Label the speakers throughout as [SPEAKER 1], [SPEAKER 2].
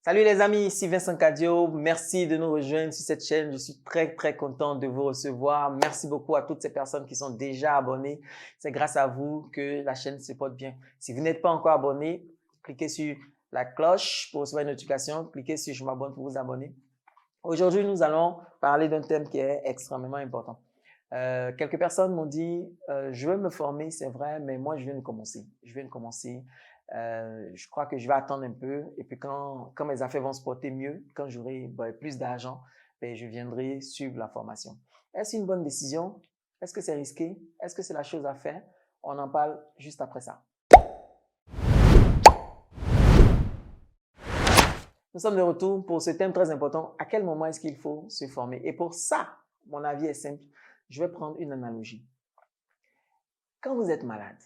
[SPEAKER 1] Salut les amis, ici Vincent Cadio. Merci de nous rejoindre sur cette chaîne. Je suis très content de vous recevoir. Merci beaucoup à toutes ces personnes qui sont déjà abonnées. C'est grâce à vous que la chaîne se porte bien. Si vous n'êtes pas encore abonné, cliquez sur la cloche pour recevoir une notification. Cliquez sur je m'abonne pour vous abonner. Aujourd'hui, nous allons parler d'un thème qui est extrêmement important. Quelques personnes m'ont dit, je veux me former, c'est vrai, mais moi, je viens de commencer. Je crois que je vais attendre un peu et puis quand mes affaires vont se porter mieux, quand j'aurai plus d'argent, je viendrai suivre la formation. Est-ce une bonne décision? Est-ce que c'est risqué? Est-ce que c'est la chose à faire? On en parle juste après ça. Nous sommes de retour pour ce thème très important. À quel moment est-ce qu'il faut se former? Et pour ça, mon avis est simple. Je vais prendre une analogie. Quand vous êtes malade,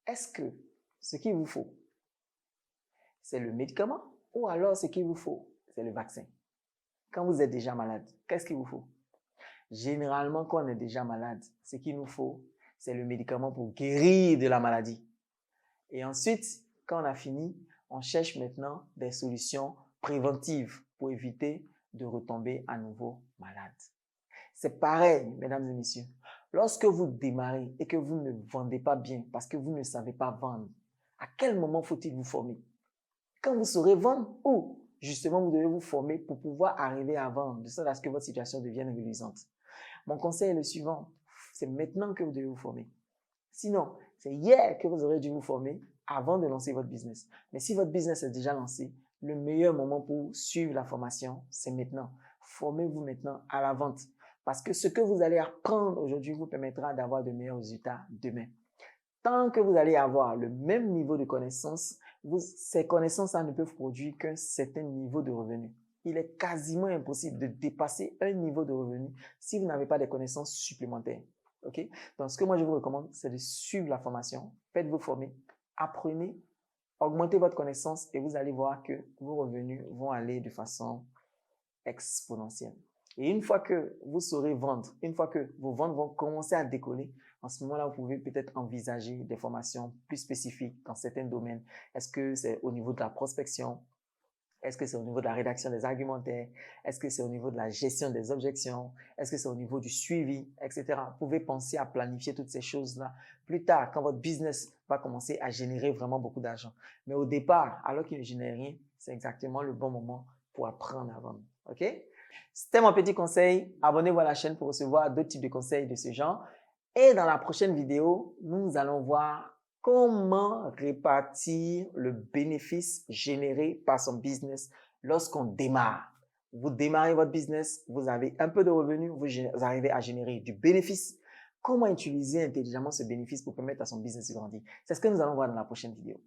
[SPEAKER 1] est-ce que ce qu'il vous faut, c'est le médicament ou alors ce qu'il vous faut, c'est le vaccin? Quand vous êtes déjà malade, qu'est-ce qu'il vous faut? Généralement, quand on est déjà malade, ce qu'il nous faut, c'est le médicament pour guérir de la maladie. Et ensuite, quand on a fini, on cherche maintenant des solutions préventives pour éviter de retomber à nouveau malade. C'est pareil, mesdames et messieurs. Lorsque vous démarrez et que vous ne vendez pas bien parce que vous ne savez pas vendre, à quel moment faut-il vous former? Quand vous saurez vendre ou justement vous devez vous former pour pouvoir arriver à vendre de sorte à ce que votre situation devienne reluisante. Mon conseil est le suivant, c'est maintenant que vous devez vous former. Sinon, c'est hier que vous aurez dû vous former avant de lancer votre business. Mais si votre business est déjà lancé, le meilleur moment pour suivre la formation, c'est maintenant. Formez-vous maintenant à la vente. Parce que ce que vous allez apprendre aujourd'hui vous permettra d'avoir de meilleurs résultats demain. Tant que vous allez avoir le même niveau de connaissances, ces connaissances-là ne peuvent produire qu'un certain niveau de revenu. Il est quasiment impossible de dépasser un niveau de revenu si vous n'avez pas des connaissances supplémentaires. Okay? Donc, ce que moi je vous recommande, c'est de suivre la formation, faites-vous former, apprenez, augmentez votre connaissance et vous allez voir que vos revenus vont aller de façon exponentielle. Et une fois que vous saurez vendre, une fois que vos ventes vont commencer à décoller, en ce moment-là, vous pouvez peut-être envisager des formations plus spécifiques dans certains domaines. Est-ce que c'est au niveau de la prospection? Est-ce que c'est au niveau de la rédaction des argumentaires? Est-ce que c'est au niveau de la gestion des objections? Est-ce que c'est au niveau du suivi, etc. Vous pouvez penser à planifier toutes ces choses-là plus tard, quand votre business va commencer à générer vraiment beaucoup d'argent. Mais au départ, alors qu'il ne génère rien, c'est exactement le bon moment pour apprendre à vendre. OK? C'était mon petit conseil. Abonnez-vous à la chaîne pour recevoir d'autres types de conseils de ce genre. Et dans la prochaine vidéo, nous allons voir comment répartir le bénéfice généré par son business lorsqu'on démarre. Vous démarrez votre business, vous avez un peu de revenus, vous arrivez à générer du bénéfice. Comment utiliser intelligemment ce bénéfice pour permettre à son business de grandir? C'est ce que nous allons voir dans la prochaine vidéo.